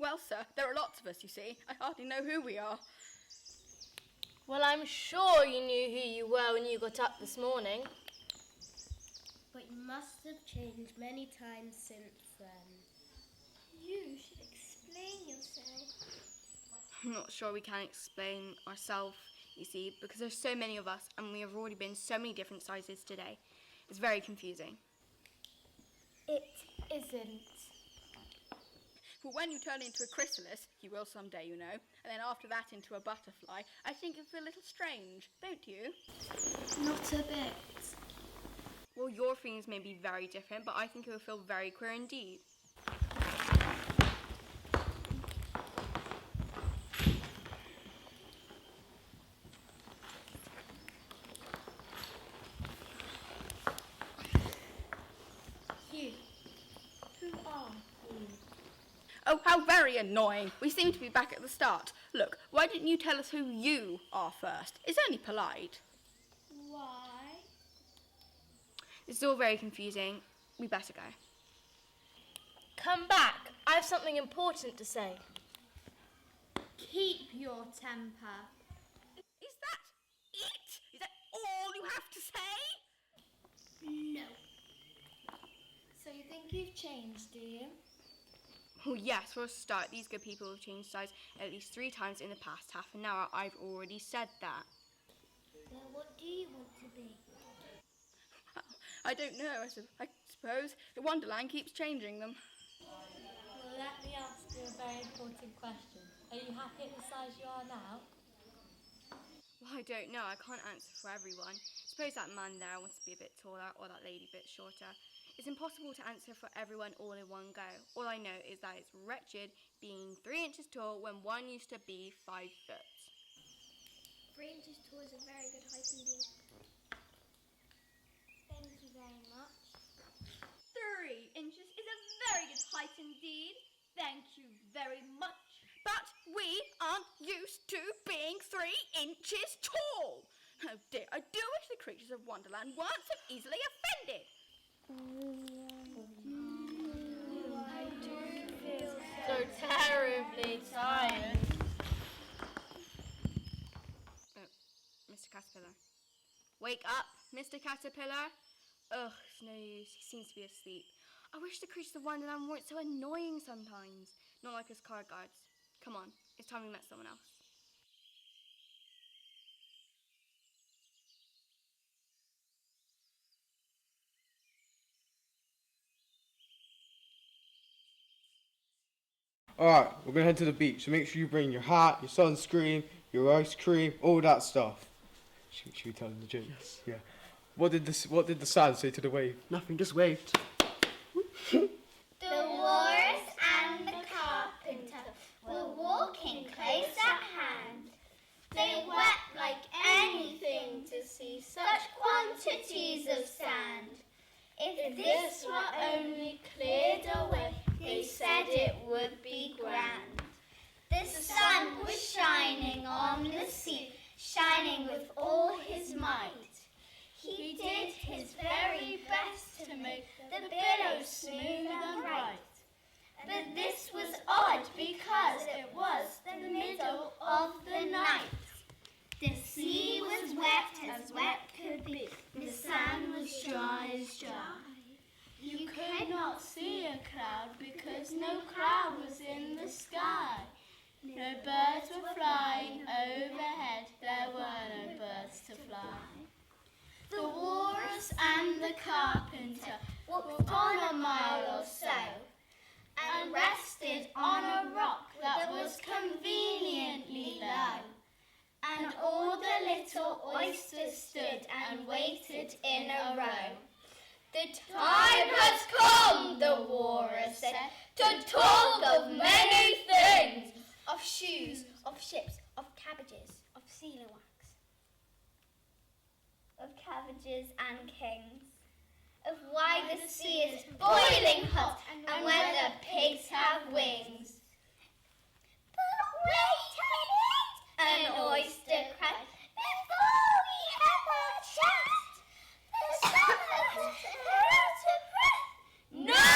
Well, sir, there are lots of us, you see. I hardly know who we are. Well, I'm sure you knew who you were when you got up this morning. But you must have changed many times since then. You should explain yourself. I'm not sure we can explain ourselves, you see, because there's so many of us and we have already been so many different sizes today. It's very confusing. It isn't. For when you turn into a chrysalis, you will someday, you know, and then after that into a butterfly, I think it's a little strange, don't you? Not a bit. Well, your feelings may be very different, but I think it will feel very queer indeed. You. Who are you? Oh, how very annoying. We seem to be back at the start. Look, why didn't you tell us who you are first? It's only polite. Why? It's all very confusing. We better go. Come back. I have something important to say. Keep your temper. Is that it? Is that all you have to say? No. So you think you've changed, do you? Well, yes, for a start, these good people have changed size at least 3 times in the past half an hour. I've already said that. Well, what do you want to be? I don't know, I suppose. The Wonderland keeps changing them. Well, let me ask you a very important question. Are you happy at the size you are now? Well, I don't know. I can't answer for everyone. Suppose that man there wants to be a bit taller or that lady a bit shorter. It's impossible to answer for everyone all in one go. All I know is that it's wretched being 3 inches tall when one used to be 5 foot. 3 inches tall is a very good height indeed. Thank you very much. 3 inches is a very good height indeed. Thank you very much. But we aren't used to being 3 inches tall. Oh dear, I do wish the creatures of Wonderland weren't so easily offended. I do feel So terribly tired. Oh, Mr. Caterpillar. Wake up, Mr. Caterpillar. Ugh, it's no use. He seems to be asleep. I wish the creatures of Wonderland weren't so annoying sometimes. Not like us car guards. Come on, it's time we met someone else. Alright, we're gonna head to the beach, so make sure you bring your hat, your sunscreen, your ice cream, all that stuff. Should we tell them the joke? Yes. Yeah. What did the sand say to the wave? Nothing, just waved. The walrus and the carpenter were walking close at hand. They wept like anything to see such quantities of sand. If this were only cleared away, they said it would be grand. The sun was shining on the sea, shining with all his might. He did his very best to make the billows smooth and bright. But this was odd because it was the middle of the night. The sea was wet could be, the sand was dry as dry. You could not see a cloud because no cloud was in the sky. No birds were flying overhead, there were no birds to fly. The walrus and the carpenter walked on a mile or so and rested on a rock that was conveniently low. And all the little oysters stood and waited in a row. The time has come, the walrus said, to talk of many things. Of shoes, of ships, of cabbages, of sealer wax. Of cabbages and kings. Of why the sea is boiling hot and whether pigs have wings. But wait a minute, an oyster cried, before we have our chat. The sun has out of breath. No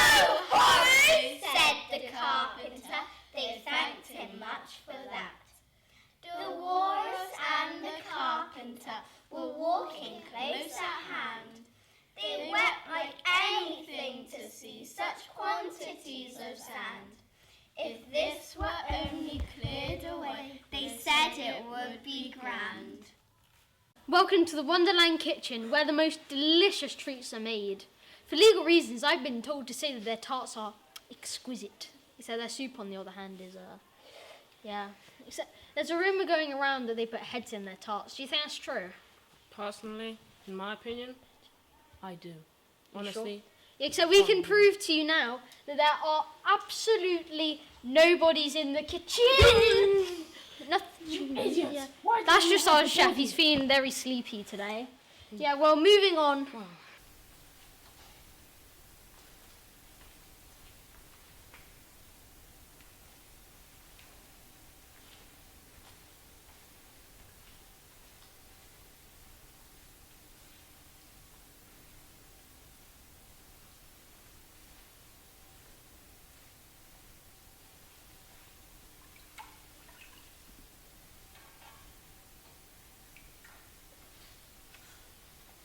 hurry, said the carpenter. They thanked him much for that. The walrus and the carpenter were walking close at hand. They wept like anything to see such quantities of sand. If this were only cleared away, they said it would be grand. Welcome to the Wonderland kitchen, where the most delicious treats are made. For legal reasons, I've been told to say that their tarts are exquisite. So their soup, on the other hand, is yeah. Except there's a rumour going around that they put heads in their tarts. Do you think that's true? Personally, in my opinion, I do. Honestly. Sure? Except we can prove to you now that there are absolutely nobodies in the kitchen. Nothing. Yeah. That's just our chef. He's feeling very sleepy today. Yeah, well, moving on.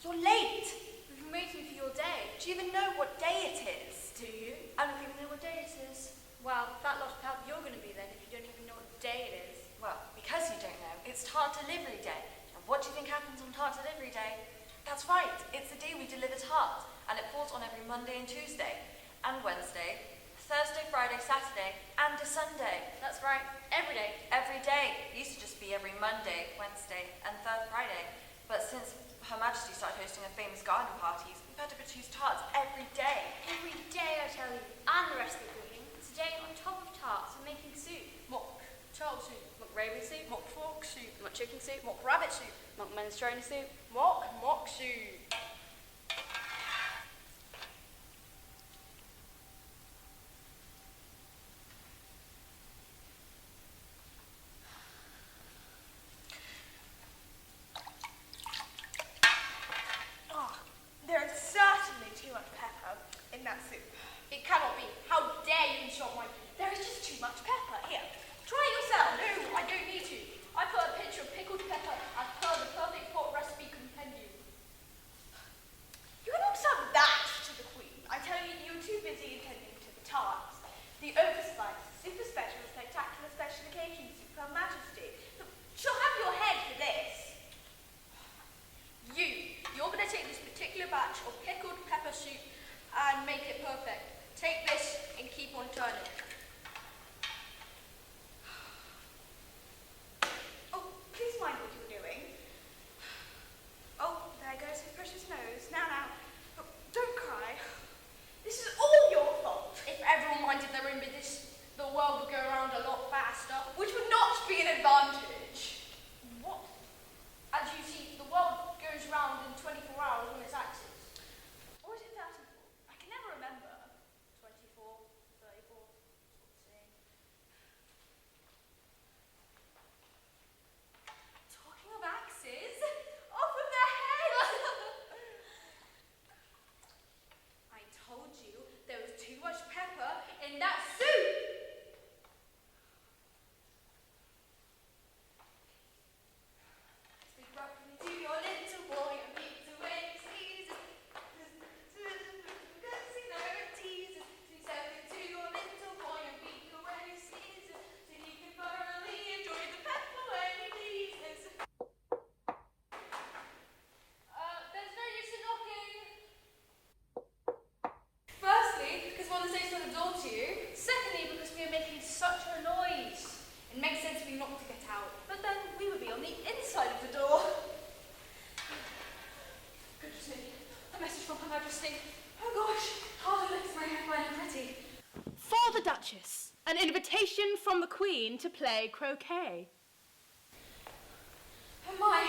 You're late. We've been waiting for your day. Do you even know what day it is? Do you? I don't even know what day it is. Well, that lot of help you're going to be then if you don't even know what day it is. Well, because you don't know, it's Tart Delivery Day. And what do you think happens on Tart Delivery Day? That's right, it's the day we deliver tarts, and it falls on every Monday and Tuesday, and Wednesday, Thursday, Friday, Saturday, and a Sunday. That's right, every day. Every day. It used to just be every Monday, Wednesday, and third Friday. But since Her Majesty started hosting her famous garden parties, we've had to produce tarts every day. Every day, I tell you. And the rest of the evening. Today, on top of tarts, we're making soup. Mock turtle soup. Mock raven soup. Mock frog soup. Mock chicken soup. Mock rabbit soup. Mock minestrone soup. Mock soup. There is certainly too much pepper in that soup. It cannot be. How dare you insult my food? There is just too much pepper. Here, try it yourself. No, I don't need to. I put a picture of pickled pepper as per the perfect pot recipe compendium. You cannot serve that to the Queen. I tell you, you were too busy attending to the tarts. The overspiced, super special, spectacular special occasion soup for Her Majesty. She'll have your head for this. You're going to take this particular batch of pickled pepper soup and make it perfect. Take this and keep on turning. Oh, please mind what you're doing. Oh, there goes his precious nose. Now. Oh, don't cry. This is all your fault. If everyone minded their own business, the world would go around a lot faster, which would not be an advantage. What? As you see, the world goes round in 24 hours on its axis. Or is it 34? I can never remember. 24, 34, same. Talking of axes, off with their heads! I told you there was too much pepper in that soup! Speak roughly to your little boy and beat the way he sneezes. He never teases. Speak softly to your little boy and beat the way he sneezes, so he can thoroughly enjoy the pepper when he pleases. There's no use in knocking. Firstly, because one of the saints got the door to you. Secondly, because we are making such a noise. It makes sense we knock to get out, but then we would be on the inside of the door. Goodness me, a message from Her Majesty. Oh gosh, hardly looks very headline and pretty. For the Duchess, an invitation from the Queen to play croquet. Oh my,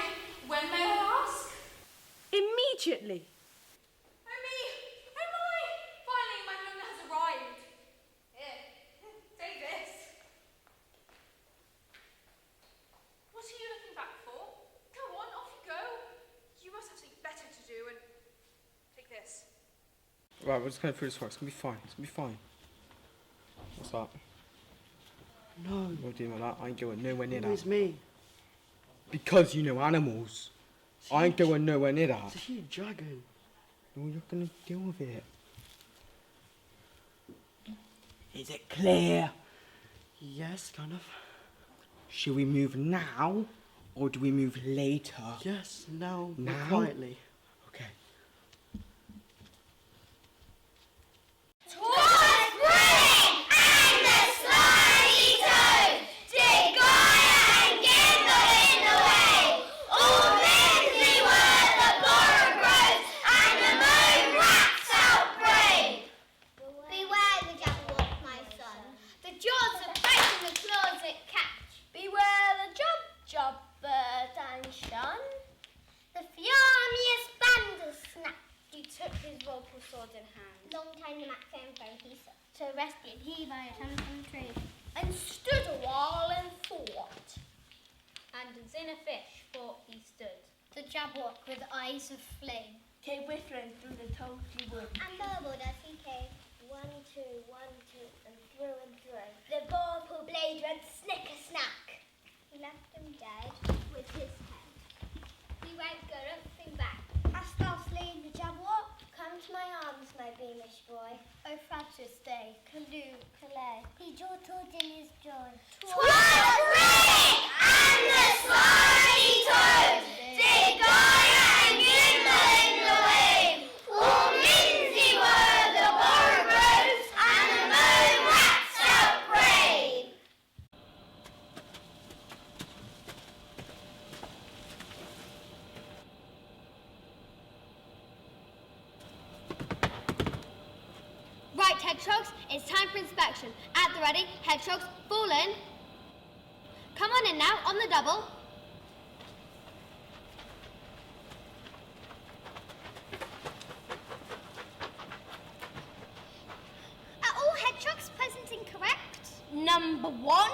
when may I ask? Immediately. Oh me, oh my, finally my moment has arrived. Here, take this. What are you looking back for? Go on, off you go. You must have something better to do and take this. Right, we're just going through this one. It's going to be fine. It's going to be fine. What's up? No. You're doing like that. I ain't going nowhere near It's that. me. Because you know animals. I ain't going nowhere near that. It's a huge dragon. Well, you're gonna deal with it. Is it clear? Yes, kind of. Should we move now, or do we move later? Yes, now. Now? Quietly. Okay. And stood a while and thought. And as in a fish thought he stood. The Jabberwock with eyes of flame came whistling through the toasty wood. and burbled as he came. 1, 2, 1, 2, and through and through. The vorpal blade went snicker-snack. He left him dead with his head. He went garunching back. Hast thou slain the Jabberwock? Come to my arms, my beamish boy. O frabjous day, callooh, calais. He jauntilled in his joy. 'Twas Ring and the slimy toad, did Goya and Gimble in the wave. All Minzy were the borogoves, and the mow rats outbrave. Right, hedgehogs, it's time for inspection. At the ready, hedgehogs, fall in. Come on in now, on the double. Are all hedgehogs present and correct? Number 1.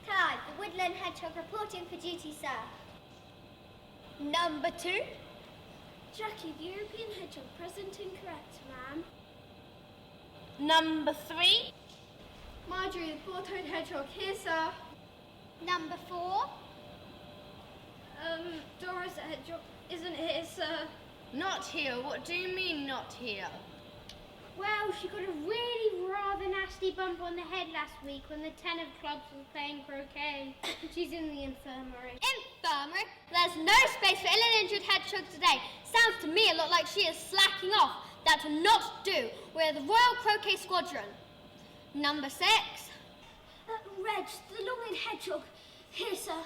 Clyde, the woodland hedgehog reporting for duty, sir. Number 2. Jackie, the European hedgehog present and correct, ma'am. Number 3. Marjorie, the four-toed hedgehog, here, sir. Number 4. Doris the hedgehog isn't here, sir. Not here. What do you mean not here? Well, she got a really rather nasty bump on the head last week when the 10 of clubs was playing croquet. She's in the infirmary. Infirmary? There's no space for ill and injured hedgehog today. Sounds to me a lot like she is slacking off. That will not do. We're the Royal Croquet Squadron. Number 6. Reg, the long-eared hedgehog. Here, sir.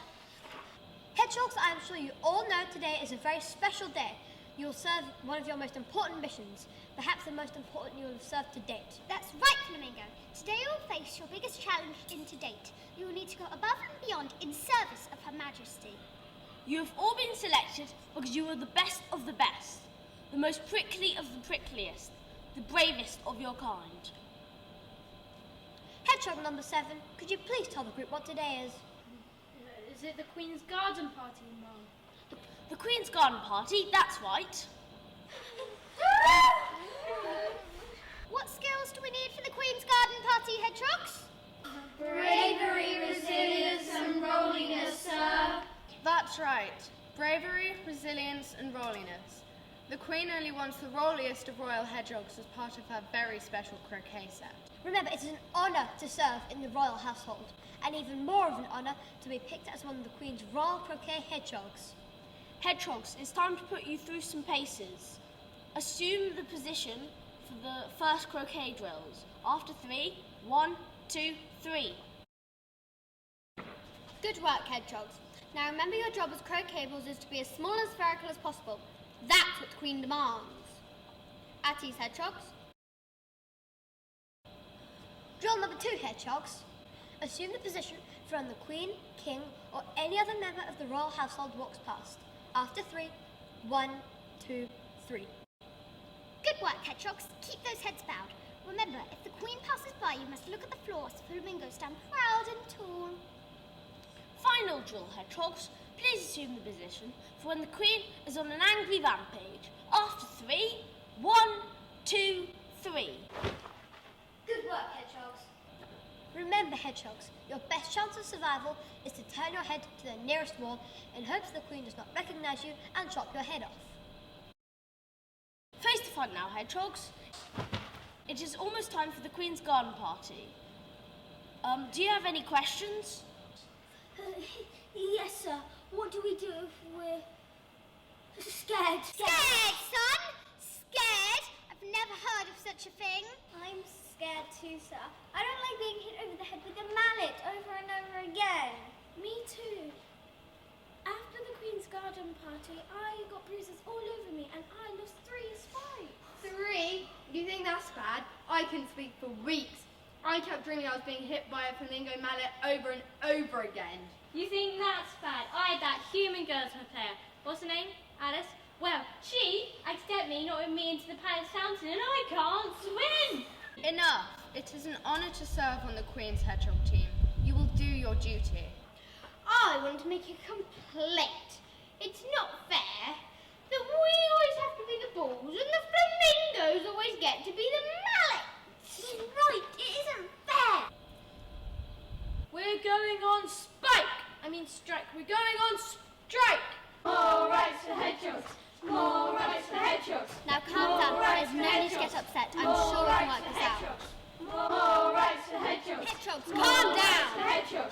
Hedgehogs, I am sure you all know today is a very special day. You will serve one of your most important missions. Perhaps the most important you will have served to date. That's right, Flamingo. Today you will face your biggest challenge to date. You will need to go above and beyond in service of Her Majesty. You have all been selected because you are the best of the best, the most prickly of the prickliest, the bravest of your kind. Hedgehog number 7, could you please tell the group what today is? Is it the Queen's Garden Party, Mum? The Queen's Garden Party, that's right. What skills do we need for the Queen's Garden Party, hedgehogs? Bravery, resilience, and rolliness, sir. That's right. Bravery, resilience, and rolliness. The Queen only wants the rolliest of royal hedgehogs as part of her very special croquet set. Remember, it is an honour to serve in the royal household, and even more of an honour to be picked as one of the Queen's royal croquet hedgehogs. Hedgehogs, it's time to put you through some paces. Assume the position for the first croquet drills. After 3, 1, 2, 3. Good work, hedgehogs. Now remember your job as croquet balls is to be as small and spherical as possible. That's what the Queen demands. At ease, hedgehogs. Drill number 2, hedgehogs. Assume the position for when the Queen, King, or any other member of the royal household walks past. After 3, 1, 2, 3. Good work, hedgehogs. Keep those heads bowed. Remember, if the Queen passes by, you must look at the floor so flamingos stand proud and tall. Final drill, hedgehogs. Please assume the position for when the Queen is on an angry rampage. After 3, 1, 2, 3. Good work, hedgehogs. Remember, hedgehogs, your best chance of survival is to turn your head to the nearest wall in hopes the Queen does not recognise you and chop your head off. Face the front now, hedgehogs. It is almost time for the Queen's garden party. Do you have any questions? Yes, sir. What do we do if we're scared? Scared, son? Scared? I've never heard of such a thing. I'm scared too, sir. I don't like being hit over the head with a mallet over and over again. Me too. After the Queen's garden party, I got bruises all over me and I lost 3 spikes. 3? You think that's bad? I couldn't speak for weeks. I kept dreaming I was being hit by a flamingo mallet over and over again. You think that's bad? I had that human girl to player. What's her name? Alice? Well, she accidentally knocked me into the palace fountain and I can't swim! Enough. It is an honour to serve on the Queen's Hedgehog team. You will do your duty. I want to make a complaint. It's not fair that we always have to be the balls and the flamingos always get to be the mallets. Right, it isn't fair. We're going on strike. We're going on strike. More rights for hedgehogs. More rights for hedgehogs. Now calm down. There's no need to get upset. I'm sure we can work this out. More rights for hedgehogs. Hedgehogs, calm down.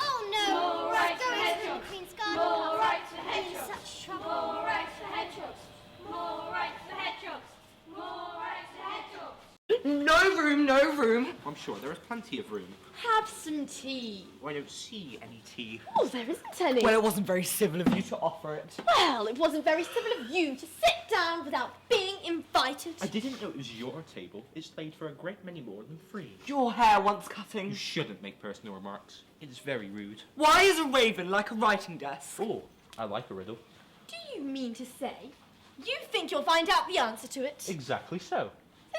Oh no! More rights for Stories from hedgehogs. the Queen's garden More party. rights for I'm in hedgehogs. such trouble. More rights for hedgehogs. More rights for hedgehogs. More rights for hedgehogs. No room, no room. I'm sure there is plenty of room. Have some tea. Oh, I don't see any tea. Oh, there isn't any. Well, it wasn't very civil of you to offer it. Well, it wasn't very civil of you to sit down without being invited. I didn't know it was your table. It's laid for a great many more than 3. Your hair wants cutting. You shouldn't make personal remarks. It is very rude. Why is a raven like a writing desk? Oh, I like a riddle. Do you mean to say you think you'll find out the answer to it? Exactly so.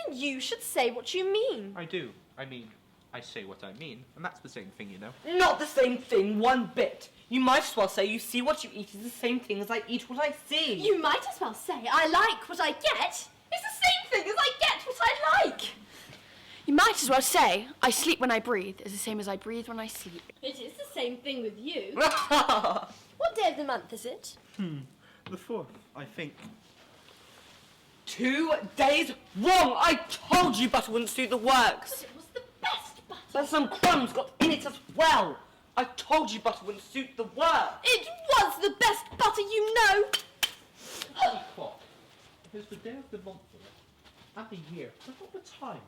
Then you should say what you mean. I do. I mean, I say what I mean, and that's the same thing, you know. Not the same thing, one bit. You might as well say you see what you eat is the same thing as I eat what I see. You might as well say I like what I get. It's the same thing as I get what I like. You might as well say I sleep when I breathe is the same as I breathe when I sleep. It is the same thing with you. What day of the month is it? The 4th, I think. 2 days wrong! I told you butter wouldn't suit the works. But it was the best butter. But some crumbs got in it as well. I told you butter wouldn't suit the work. It was the best butter, you know. Clock. It's the day of the month and the year, but not the time.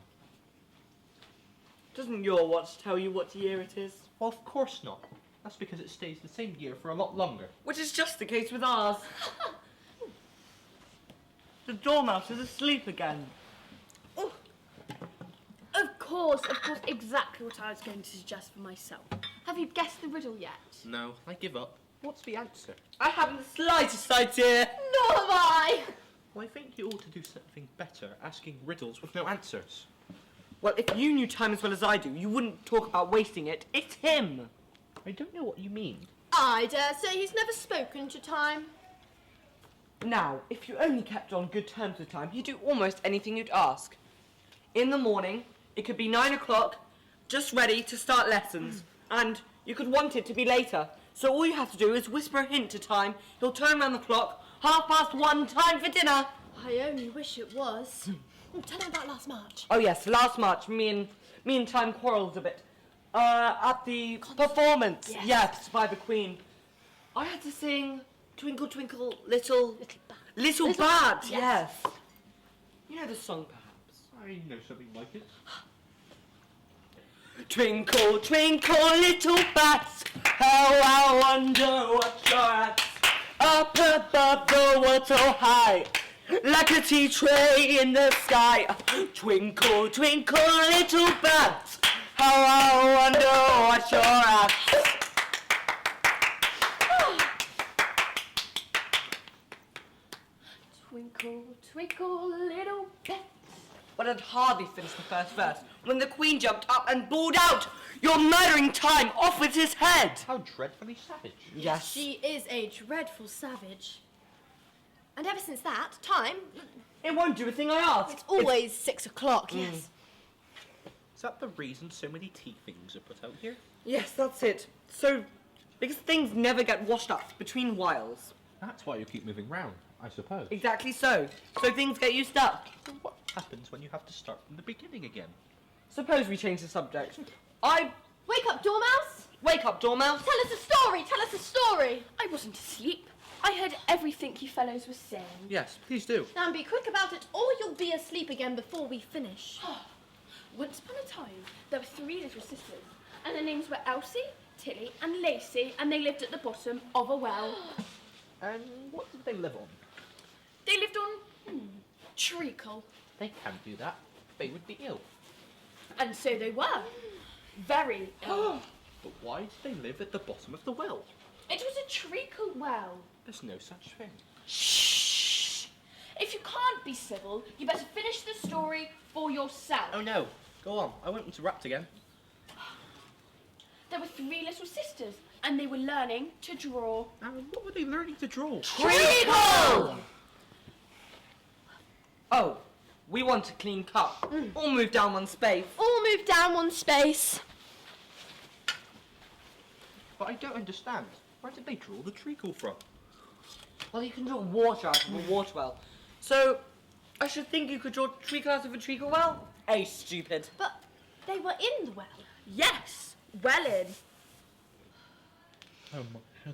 Doesn't your watch tell you what year it is? Well, of course not. That's because it stays the same year for a lot longer. Which is just the case with ours. The dormouse is asleep again. Of course, exactly what I was going to suggest for myself. Have you guessed the riddle yet? No, I give up. What's the answer? I haven't the slightest idea. Nor have I. Well, I think you ought to do something better, asking riddles with no answers. Well, if you knew time as well as I do, you wouldn't talk about wasting it. It's him. I don't know what you mean. I dare say he's never spoken to time. Now, if you only kept on good terms with time, he'd do almost anything you'd ask. In the morning, it could be 9 o'clock, just ready to start lessons. And you could want it to be later. So all you have to do is whisper a hint to time. He'll turn around the clock, 1:30, time for dinner. I only wish it was. Tell him about last March. Oh yes, last March, me and Time quarrelled a bit. At the performance, yes, by the Queen. I had to sing Twinkle Twinkle Little Bat, yes. You know the song, perhaps? I know something like it. Twinkle, twinkle, little bats, how I wonder what you're at. Up above the world so high, like a tea tray in the sky. Twinkle, twinkle, little bats, how I wonder what you're at. Twinkle, twinkle, little bat. But I'd hardly finished the first verse when the Queen jumped up and bawled out, "You're murdering time, off with his head!" How dreadfully savage. Yes. She is a dreadful savage. And ever since that, time... It won't do a thing I ask. It's always 6 o'clock, yes. that the reason so many tea things are put out here? Yes, that's it. So, because things never get washed up between whiles. That's why you keep moving round, I suppose. Exactly so. So things get used up. What happens when you have to start from the beginning again? Suppose we change the subject. Wake up, Dormouse! Wake up, Dormouse! Tell us a story! Tell us a story! I wasn't asleep. I heard everything you fellows were saying. Yes, please do. Now be quick about it, or you'll be asleep again before we finish. Once upon a time, there were 3 little sisters, and their names were Elsie, Tilly, and Lacey, and they lived at the bottom of a well. And what did they live on? They lived on treacle. They can't do that. They would be ill. And so they were. Very ill. But why did they live at the bottom of the well? It was a treacle well. There's no such thing. Shh! If you can't be civil, you better finish the story for yourself. Oh no, go on. I won't interrupt again. There were 3 little sisters, and they were learning to draw. And what were they learning to draw? Treacle! Oh, we want a clean cup. All move down one space. All move down one space. But I don't understand. Where did they draw the treacle from? Well, you can draw water out of a water well. So, I should think you could draw treacle out of a treacle well? Stupid. But they were in the well. Yes, well in. Oh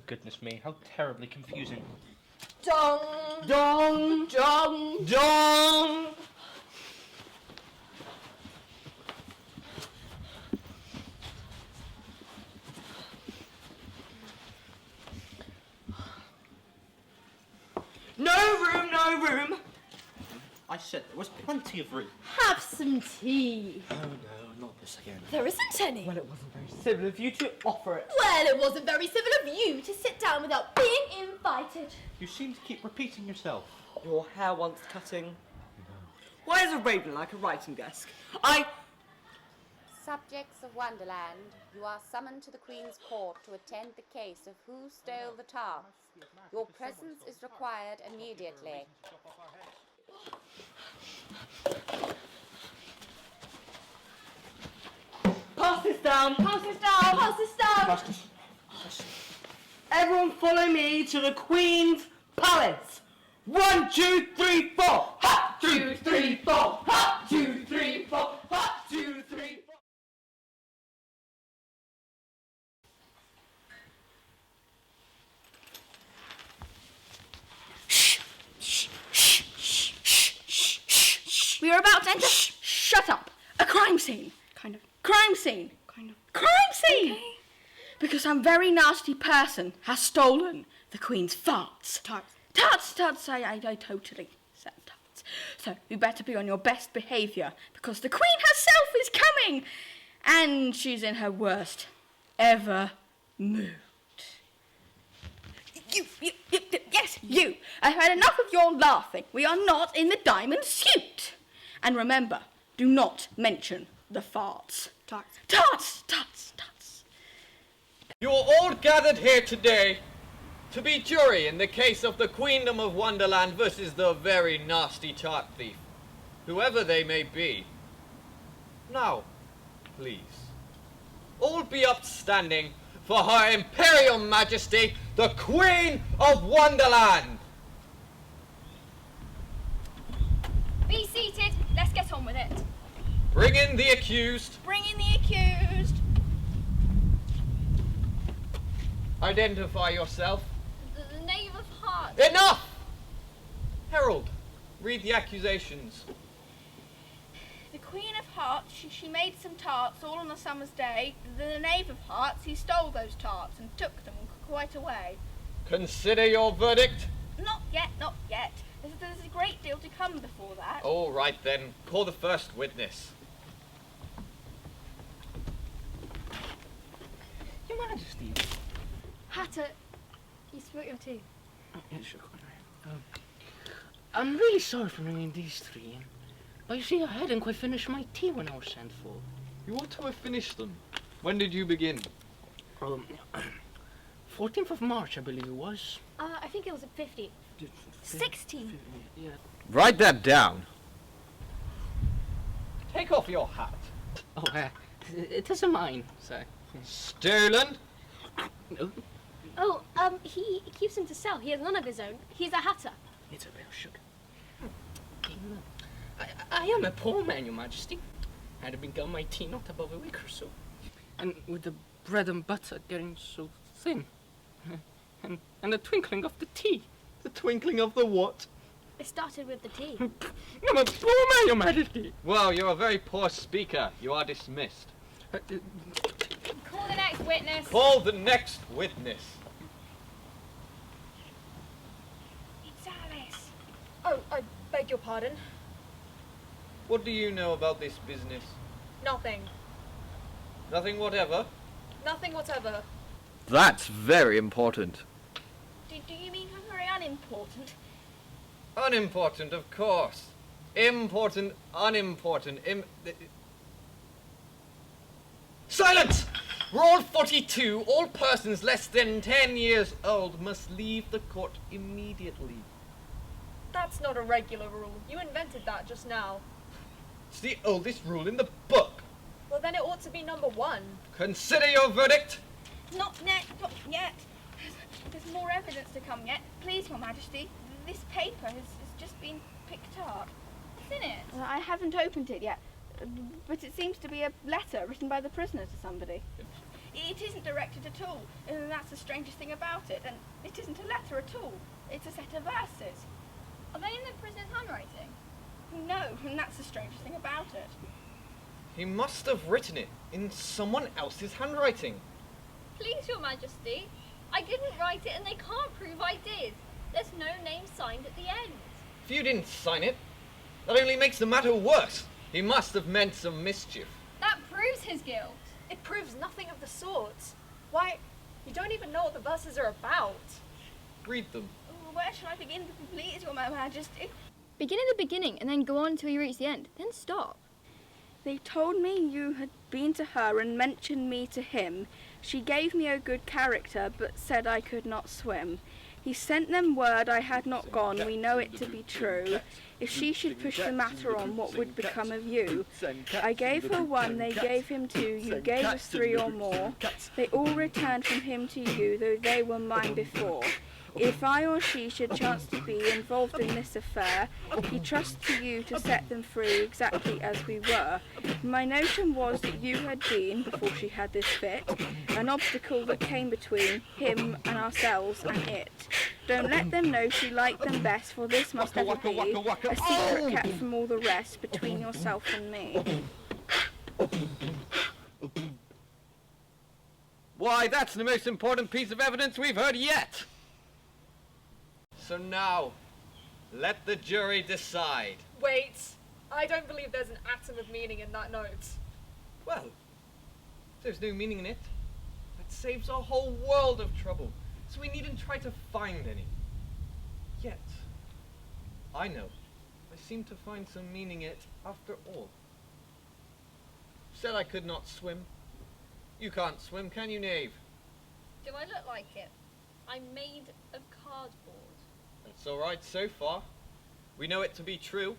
goodness me, how terribly confusing. Dong! Dong! Dong! Dong! No room! I said there was plenty of room. Have some tea. Oh no, not this again. There isn't any. Well, it wasn't very civil of you to offer it. Well, it wasn't very civil of you to sit down without being invited. You seem to keep repeating yourself. Your hair wants cutting. Why is a raven like a writing desk? Subjects of Wonderland, you are summoned to the Queen's Court to attend the case of who stole the tarts. Your presence is required immediately. Pass this down! Pass this down! Pass this down! Everyone follow me to the Queen's Palace! 1, 2, 3, 4! Ha! 2, 3, 4! Ha! 2, 3, 4! Ha! 2, 3, 4! We are about to enter. Shut up. A crime scene. Kind of. Crime scene. Kind of. Crime scene. Okay. Because some very nasty person has stolen the Queen's farts. Tarts. I totally said tarts. So you better be on your best behaviour because the Queen herself is coming, and she's in her worst ever mood. Yes, you. I've had enough of your laughing. We are not in the diamond suit. And remember, do not mention the farts. Tarts. You're all gathered here today to be jury in the case of the Queendom of Wonderland versus the very nasty tart thief, whoever they may be. Now, please, all be upstanding for Her Imperial Majesty, the Queen of Wonderland. Be seated. Let's get on with it. Bring in the accused. Bring in the accused. Identify yourself. The Knave of Hearts. Enough! Herald, read the accusations. The Queen of Hearts, she made some tarts all on a summer's day. The Knave of Hearts, he stole those tarts and took them quite away. Consider your verdict. Not yet. There's a great deal to come before that. All right then, call the first witness. Your Majesty. Hatter, you spilt your tea. Oh, yeah, sure. I'm really sorry for bringing these 3 in. But you see, I hadn't quite finished my tea when I was sent for. You ought to have finished them. When did you begin? 14th of March, I believe it was. I think it was at 50. 16. Yeah. Write that down. Take off your hat. Oh, it isn't mine, sir. Stolen? No. Oh, he keeps them to sell. He has none of his own. He's a hatter. It's a bit of sugar. I am a poor man, Your Majesty. Had begun my tea not above a week or so. And with the bread and butter getting so thin. And the twinkling of the tea. The twinkling of the what? It started with the tea. I'm a poor man, Your Majesty. Well, you're a very poor speaker. You are dismissed. Call the next witness. Call the next witness. It's Alice. Oh, I beg your pardon. What do you know about this business? Nothing. Nothing whatever? Nothing whatever. That's very important. Do you mean I'm very unimportant? Unimportant, of course. Important, unimportant. Silence! Rule 42. All persons less than 10 years old must leave the court immediately. That's not a regular rule. You invented that just now. It's the oldest rule in the book. Well, then it ought to be number 1. Consider your verdict. Not yet, not yet. There's more evidence to come yet. Please, Your Majesty, this paper has just been picked up. What's in it? I haven't opened it yet, but it seems to be a letter written by the prisoner to somebody. It isn't directed at all, and that's the strangest thing about it. And it isn't a letter at all. It's a set of verses. Are they in the prisoner's handwriting? No, and that's the strangest thing about it. He must have written it in someone else's handwriting. Please, Your Majesty. I didn't write it and they can't prove I did. There's no name signed at the end. If you didn't sign it, that only makes the matter worse. He must have meant some mischief. That proves his guilt. It proves nothing of the sort. Why, you don't even know what the verses are about. Read them. Where shall I begin, please, Your Majesty? Begin at the beginning and then go on until you reach the end. Then stop. They told me you had been to her and mentioned me to him. She gave me a good character, but said I could not swim. He sent them word I had not gone, we know it to be true. If she should push the matter on, what would become of you? I gave her 1, they gave him 2, you gave us 3 or more. They all returned from him to you, though they were mine before. If I or she should chance to be involved in this affair, he trusts to you to set them free exactly as we were. My notion was that you had been, before she had this fit, an obstacle that came between him and ourselves and it. Don't let them know she liked them best, for this must ever be a secret kept from all the rest between yourself and me. Why, that's the most important piece of evidence we've heard yet. So now, let the jury decide. Wait, I don't believe there's an atom of meaning in that note. Well, if there's no meaning in it, that saves a whole world of trouble, so we needn't try to find any. Yet, I know, I seem to find some meaning in it after all. Said I could not swim. You can't swim, can you, knave? Do I look like it? I'm made of cardboard. That's all right so far. We know it to be true.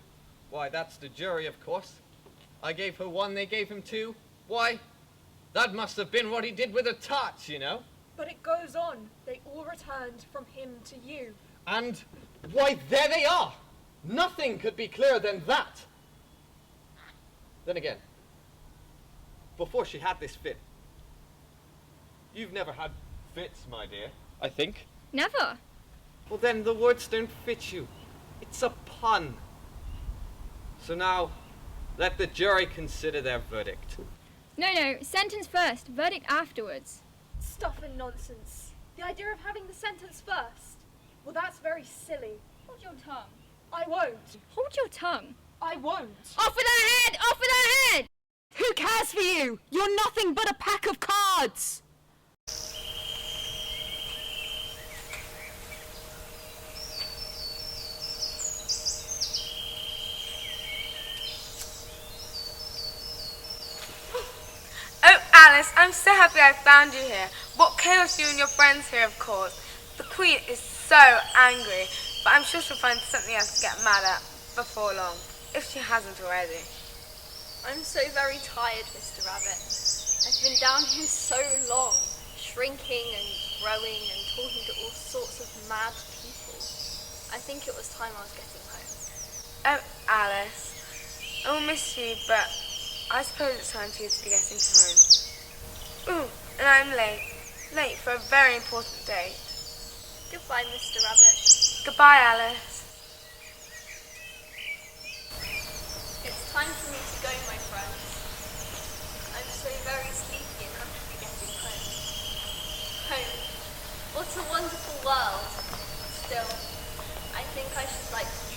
Why, that's the jury, of course. I gave her 1, they gave him 2. Why, that must have been what he did with the tarts, you know. But it goes on. They all returned from him to you. And, why, there they are! Nothing could be clearer than that. Then again, before she had this fit, you've never had fits, my dear, I think. Never. Well, then the words don't fit you. It's a pun. So now, let the jury consider their verdict. No, sentence first, verdict afterwards. Stuff and nonsense. The idea of having the sentence first. Well, that's very silly. Hold your tongue. I won't. Hold your tongue. I won't. Off with her head! Off with her head! Who cares for you? You're nothing but a pack of cards. Oh, Alice, I'm so happy I found you here. What chaos you and your friends here have caused. The Queen is so angry, but I'm sure she'll find something else to get mad at before long, if she hasn't already. I'm so very tired, Mr. Rabbit. I've been down here so long, shrinking and growing and talking to all sorts of mad people. I think it was time I was getting home. Oh, Alice, I will miss you, but I suppose it's time for you to be getting home. Ooh, and I'm late. Late for a very important date. Goodbye, Mr. Rabbit. Goodbye, Alice. It's time for me to go, my friends. I'm so very sleepy and have to be getting home. Home. What a wonderful world. Still, I think I should like to